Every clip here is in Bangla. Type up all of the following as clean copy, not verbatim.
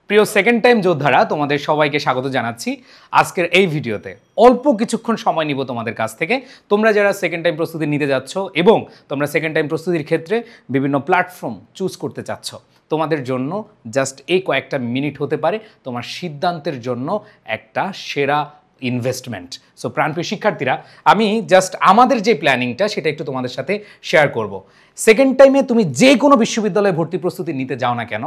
প্রিয় সেকেন্ড টাইম যোদ্ধারা তোমাদের সবাইকে স্বাগত জানাচ্ছি আজকের এই ভিডিওতে। অল্প কিছুক্ষণ সময় নিব তোমাদের কাছ থেকে। তোমরা যারা সেকেন্ড টাইম প্রস্তুতি নিতে যাচ্ছ এবং তোমরা সেকেন্ড টাইম প্রস্তুতির ক্ষেত্রে বিভিন্ন প্ল্যাটফর্ম চুজ করতে চাচ্ছ, তোমাদের জন্য জাস্ট এই কয়েকটা মিনিট হতে পারে তোমার সিদ্ধান্তের জন্য একটা সেরা ইনভেস্টমেন্ট। সো প্রাণপ্রিয় শিক্ষার্থীরা, আমি জাস্ট আমাদের যে প্ল্যানিংটা সেটা একটু তোমাদের সাথে শেয়ার করব। সেকেন্ড টাইমে তুমি যে কোনো বিশ্ববিদ্যালয়ে ভর্তি প্রস্তুতি নিতে যাও না কেন,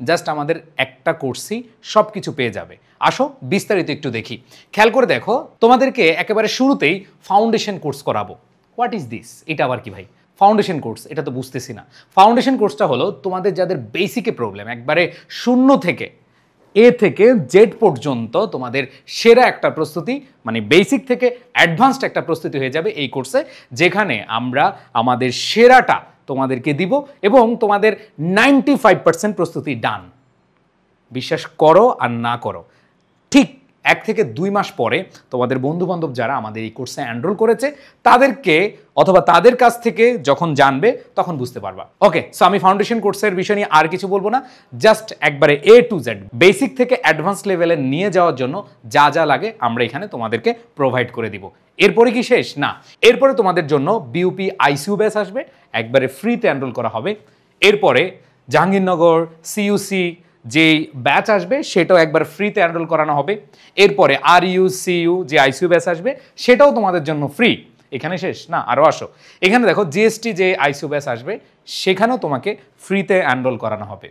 জাস্ট আমাদের একটা কোর্সই সব কিছু পেয়ে যাবে। আসো বিস্তারিত একটু দেখি। খেয়াল করে দেখো, তোমাদেরকে একেবারে শুরুতেই ফাউন্ডেশন কোর্স করাবো। What is this? এটা আবার কি ভাই? ফাউন্ডেশন কোর্স, এটা তো বুঝতেছি না। ফাউন্ডেশন কোর্সটা হলো তোমাদের যাদের বেসিকে প্রবলেম, একবারে শূন্য থেকে এ থেকে জেড পর্যন্ত তোমাদের সেরা একটা প্রস্তুতি, মানে বেসিক থেকে অ্যাডভান্সড একটা প্রস্তুতি হয়ে যাবে এই কোর্সে, যেখানে আমরা আমাদের সেরাটা তোমাদেরকে দিব এবং তোমাদের 95% প্রস্তুতি ডান। বিশ্বাস করো আর না করো, ঠিক 1 থেকে 2 মাস পরে তোমাদের বন্ধুবান্ধব যারা আমাদের এই কোর্সে এনরোল করেছে তাদেরকে অথবা তাদের কাছ থেকে যখন জানবে তখন বুঝতে পারবা। ওকে, সো আমি ফাউন্ডেশন কোর্সের বিষয় নিয়ে আর কিছু বলবো না, জাস্ট একবারে A to Z বেসিক থেকে অ্যাডভান্স লেভেলে নিয়ে যাওয়ার জন্য যা যা লাগে আমরা এখানে তোমাদেরকে প্রোভাইড করে দিব। এরপরে কি শেষ? না, এরপরে তোমাদের জন্য বিউপি আইসিইউ ব্যাচ আসবে, একবারে ফ্রিতে এনরোল করা হবে। এরপরে জাহাঙ্গীরনগর সিইউসি যে ব্যাচ আসবে সেটাও একবার ফ্রিতে এনরোল করানো হবে। এরপরে RU CU যে আইসিইউ ব্যাচ আসবে সেটাও তোমাদের জন্য ফ্রি। এখানে শেষ? না, আরও আসো। এখানে দেখো জিএসটি যে আইসিইউ ব্যাচ আসবে সেখানেও তোমাকে ফ্রিতে এনরোল করানো হবে।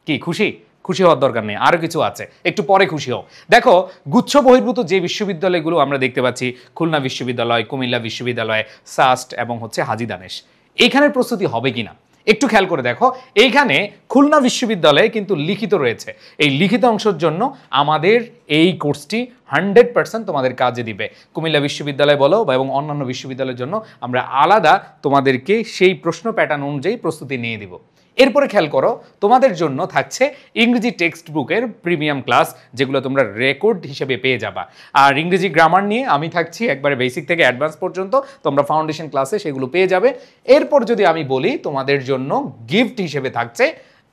কি খুশি? খুশি হওয়ার দরকার নেই, আরও কিছু আছে, একটু পরে খুশি হও। দেখো, গুচ্ছ বহির্ভূত যে বিশ্ববিদ্যালয়গুলো আমরা দেখতে পাচ্ছি, খুলনা বিশ্ববিদ্যালয়, কুমিল্লা বিশ্ববিদ্যালয়, সাস্ট এবং হাজী দানেশ, এইখানের প্রস্তুতি হবে কিনা একটু খেয়াল করে দেখো। এইখানে খুলনা বিশ্ববিদ্যালয়ে কিন্তু লিখিত রয়েছে। এই লিখিত অংশের জন্য আমাদের এই কোর্সটি 100% তোমাদের কাজে দিবে। কুমিল্লা বিশ্ববিদ্যালয় বলো বা এবং অন্যান্য বিশ্ববিদ্যালয়ের জন্য আমরা আলাদা তোমাদেরকে সেই প্রশ্ন প্যাটার্ন অনুযায়ী প্রস্তুতি নিয়ে দিব। এরপরে খেয়াল করো, তোমাদের জন্য থাকছে ইংরেজি টেক্সট বুকের প্রিমিয়াম ক্লাস, যেগুলো তোমরা রেকর্ড হিসেবে পেয়ে যাবা। আর ইংরেজি গ্রামার নিয়ে আমি থাকছি একবারে বেসিক থেকে অ্যাডভান্স পর্যন্ত, তোমরা ফাউন্ডেশন ক্লাসে সেগুলো পেয়ে যাবে। এরপর যদি আমি বলি, তোমাদের জন্য গিফট হিসেবে থাকছে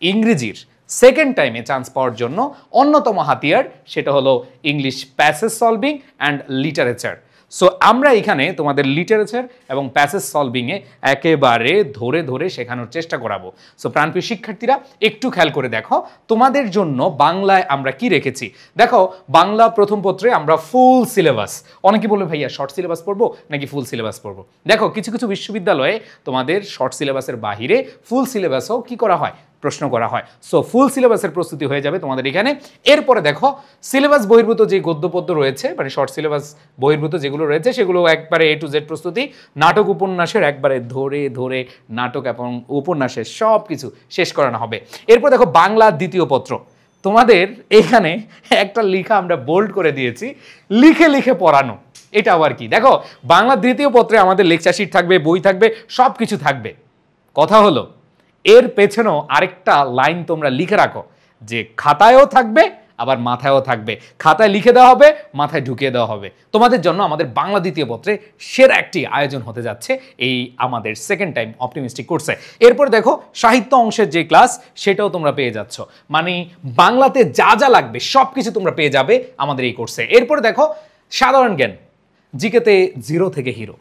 ইংরেজির সেকেন্ড টাইমে চান্স পাওয়ার জন্য অন্যতম হাতিয়ার, সেটা হলো English passage solving and literature. So আমরা এখানে তোমাদের লিটারেচার এবং প্যাসেজ সলভিংয়ে একেবারে ধরে ধরে শেখানোর চেষ্টা করাবো। সো প্রাণপ্রিয় শিক্ষার্থীরা, একটু খেয়াল করে দেখো, তোমাদের জন্য বাংলায় আমরা কি রেখেছি। দেখো, বাংলা প্রথম পত্রে আমরা ফুল সিলেবাস, অনেকে বলবে ভাইয়া শর্ট সিলেবাস পড়বো নাকি ফুল সিলেবাস পড়বো। দেখো, কিছু কিছু বিশ্ববিদ্যালয়ে তোমাদের শর্ট সিলেবাসের বাহিরে ফুল সিলেবাসও কি করা হয়, প্রশ্ন করা হয়। সো ফুল সিলেবাসের প্রস্তুতি হয়ে যাবে তোমাদের এখানে। এরপরে দেখো, সিলেবাস বহির্ভূত যে গদ্যপদ্য রয়েছে, মানে শর্ট সিলেবাস বহির্ভূত যেগুলো রয়েছে সেগুলো একবারে A to Z প্রস্তুতি। নাটক উপন্যাসের একবারে ধরে ধরে নাটক এবং উপন্যাসের সব কিছু শেষ করানো হবে। এরপর দেখো, বাংলা দ্বিতীয় পত্র, তোমাদের এখানে একটা লেখা আমরা বোল্ড করে দিয়েছি, লিখে লিখে পড়ানো। এটা আবার কি? দেখো, বাংলা দ্বিতীয় পত্রে আমাদের লেকচার শিট থাকবে, বই থাকবে, সব কিছু থাকবে। কথা হলো, এর পেছনেও আরেকটা লাইন তোমরা লিখে রাখো, যে খাতায়ও থাকবে আবার মাথায়ও থাকবে। খাতায় লিখে দেওয়া হবে, মাথায় ঢুকিয়ে দেওয়া হবে। তোমাদের জন্য আমাদের বাংলা দ্বিতীয় পত্রে সেরা একটি আয়োজন হতে যাচ্ছে এই আমাদের সেকেন্ড টাইম অপটিমিস্টিক কোর্সে। এরপর দেখো, সাহিত্য অংশের যে ক্লাস সেটাও তোমরা পেয়ে যাচ্ছ, মানে বাংলাতে যা যা লাগবে সব কিছু তোমরা পেয়ে যাবে আমাদের এই কোর্সে। এরপর দেখো, সাধারণ জ্ঞান, জিকেতে 0 থেকে হিরো।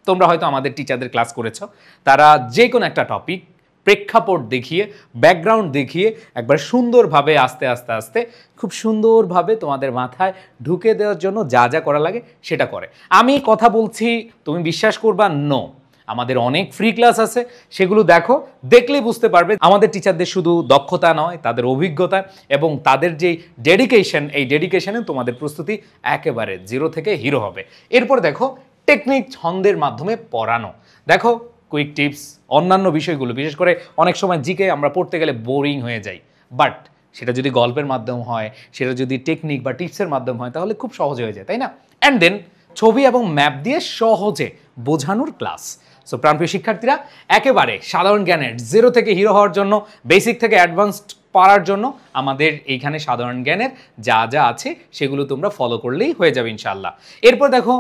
তোমরা হয়তো আমাদের টিচারদের ক্লাস করেছ, তারা যে কোনো একটা টপিক প্রেক্ষাপট দেখিয়ে, ব্যাকগ্রাউন্ড দেখিয়ে একবার সুন্দরভাবে আস্তে আস্তে আস্তে খুব সুন্দরভাবে তোমাদের মাথায় ঢুকে দেওয়ার জন্য যা যা করা লাগে সেটা করে। আমি কথা বলছি, তুমি বিশ্বাস করবা? নো, আমাদের অনেক ফ্রি ক্লাস আছে, সেগুলো দেখো, দেখলেই বুঝতে পারবে আমাদের টিচারদের শুধু দক্ষতা নয়, তাদের অভিজ্ঞতা এবং তাদের যে ডেডিকেশন, এই ডেডিকেশনে তোমাদের প্রস্তুতি একেবারে 0 থেকে হিরো হবে। এরপর দেখো, টেকনিক ছন্দের মাধ্যমে পড়ানো। দেখো, কুইক টিপস, অন্যান্য বিষয়গুলো, বিশেষ করে অনেক সময় জিকে আমরা পড়তে গেলে বোরিং হয়ে যাই, বাট সেটা যদি গল্পের মাধ্যম হয়, সেটা যদি টেকনিক বা টিপসের মাধ্যম হয়, তাহলে খুব সহজে হয়ে যায়, তাই না? অ্যান্ড দেন ছবি এবং ম্যাপ দিয়ে সহজে বোঝানোর ক্লাস। সো প্রাণপ্রিয় শিক্ষার্থীরা, একেবারে সাধারণ জ্ঞানের 0 থেকে হিরো হওয়ার জন্য, বেসিক থেকে অ্যাডভান্সড পারার জন্য আমাদের এইখানে সাধারণ জ্ঞানের যা যা আছে সেগুলো তোমরা ফলো করলেই হয়ে যাবে ইনশাআল্লাহ। এরপর দেখো,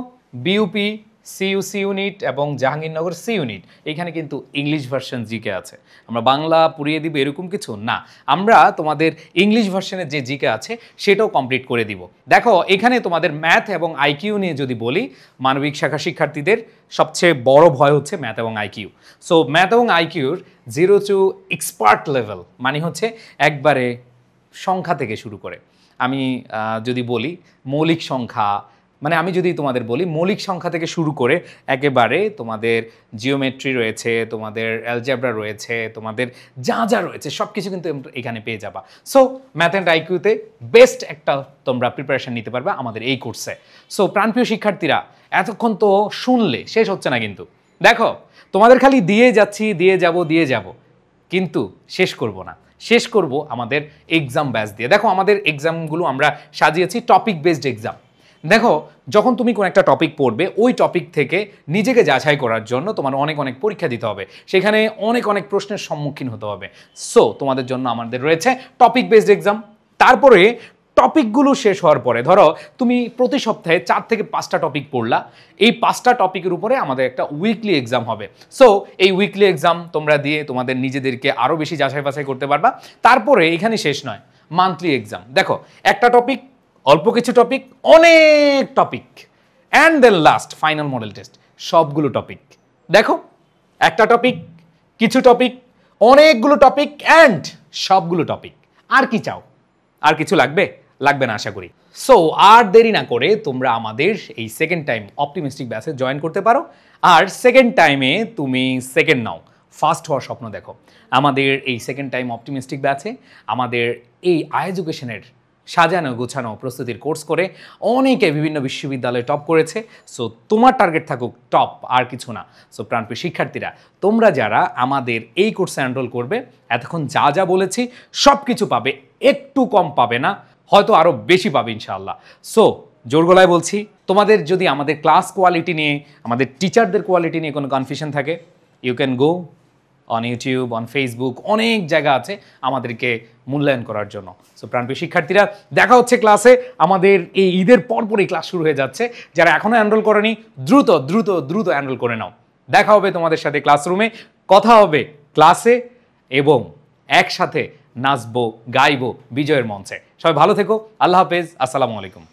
বিউপি সিইউসি ইউনিট এবং জাহাঙ্গীরনগর সি ইউনিট, এখানে কিন্তু ইংলিশ ভার্সন জিকে আছে। আমরা বাংলা পুড়িয়ে দিব এরকম কিছু না, আমরা তোমাদের ইংলিশ ভার্সনের যে জিকে আছে সেটাও কমপ্লিট করে দিব। দেখো এখানে তোমাদের ম্যাথ এবং আইকিউ নিয়ে যদি বলি, মানবিক শাখা শিক্ষার্থীদের সবচেয়ে বড় ভয় হচ্ছে ম্যাথ এবং আইকিউ। সো ম্যাথ এবং আইকিউর 0 to এক্সপার্ট লেভেল মানে হচ্ছে একবারে সংখ্যা থেকে শুরু করে, আমি যদি বলি মৌলিক সংখ্যা, মানে আমি যদি তোমাদের বলি মৌলিক সংখ্যা থেকে শুরু করে একেবারে তোমাদের জিওমেট্রি রয়েছে, তোমাদের অ্যালজেব্রা রয়েছে, তোমাদের যা যা রয়েছে সব কিছু কিন্তু এখানে পেয়ে যাবা। সো ম্যাথ অ্যান্ড আইকিউতে বেস্ট একটা তোমরা প্রিপারেশন নিতে পারবে আমাদের এই কোর্সে। সো প্রাণপ্রিয় শিক্ষার্থীরা, এতক্ষণ তো শুনলে, শেষ হচ্ছে না কিন্তু। দেখো তোমাদের খালি দিয়ে যাচ্ছি, দিয়ে যাব, কিন্তু শেষ করব না, শেষ করব আমাদের এক্সাম ব্যাচ দিয়ে। দেখো আমাদের এক্সামগুলো আমরা সাজিয়েছি টপিক বেসড এক্সাম। দেখো যখন তুমি কোনো একটা টপিক পড়বে, ওই টপিক থেকে নিজেকে যাচাই করার জন্য তোমার অনেক অনেক পরীক্ষা দিতে হবে, সেখানে অনেক অনেক প্রশ্নের সম্মুখীন হতে হবে। সো তোমাদের জন্য আমাদের রয়েছে টপিক বেসড এক্সাম। তারপরে টপিকগুলো শেষ হওয়ার পরে ধরো তুমি প্রতি সপ্তাহে 4 থেকে 5টা টপিক পড়লা, এই 5টা টপিকের উপরে আমাদের একটা উইকলি এক্সাম হবে। সো এই উইকলি এক্সাম তোমরা দিয়ে তোমাদের নিজেদেরকে আরও বেশি যাচাই বাছাই করতে পারবা। তারপরে এখানে শেষ নয়, মান্থলি এক্সাম। দেখো একটা টপিক, অল্প কিছু টপিক, অনেক topic, and then last final model test, সবগুলো টপিক। দেখো একটা টপিক, কিছু টপিক, অনেকগুলো টপিক, অ্যান্ড সবগুলো টপিক। আর কি চাও? আর কিছু লাগবে? লাগবে না আশা করি। সো আর দেরি না করে তোমরা আমাদের এই সেকেন্ড টাইম অপটিমিস্টিক ব্যাচে জয়েন করতে পারো। আর সেকেন্ড টাইমে তুমি সেকেন্ড নাও, ফার্স্ট হওয়ার স্বপ্ন দেখো। আমাদের এই সেকেন্ড টাইম অপটিমিস্টিক ব্যাচে আমাদের এই এডুকেশনের সাজানো গোছানো প্রস্তুতির কোর্স করে অনেকে বিভিন্ন বিশ্ববিদ্যালয়ে টপ করেছে। সো তোমার টার্গেট থাকুক টপ, আর কিছু না। সো প্রাণপ্রিয় শিক্ষার্থীরা, তোমরা যারা আমাদের এই কোর্সে এনরোল করবে, এতক্ষণ যা যা বলেছি সব কিছু পাবে, একটু কম পাবে না, হয়তো আরও বেশি পাবে ইনশাআল্লাহ। সো জোর গলায় বলছি, তোমাদের যদি আমাদের ক্লাস কোয়ালিটি নিয়ে, আমাদের টিচারদের কোয়ালিটি নিয়ে কোনো কনফিউশন থাকে, you can go on YouTube, on Facebook, অনেক জায়গা আছে আমাদেরকে মূল্যায়ন করার জন্য। সো প্রাণপ্রিয় শিক্ষার্থীরা, দেখা হচ্ছে ক্লাসে। আমাদের এই ঈদের পরপরই ক্লাস শুরু হয়ে যাচ্ছে। যারা এখনও এনরোল করেনি, দ্রুত দ্রুত দ্রুত এনরোল করে নাও। দেখা হবে তোমাদের সাথে ক্লাসরুমে, কথা হবে ক্লাসে, এবং একসাথে নাচবো, গাইবো বিজয়ের মঞ্চে। সবাই ভালো থেকো, আল্লাহ হাফেজ, আসসালামু আলাইকুম।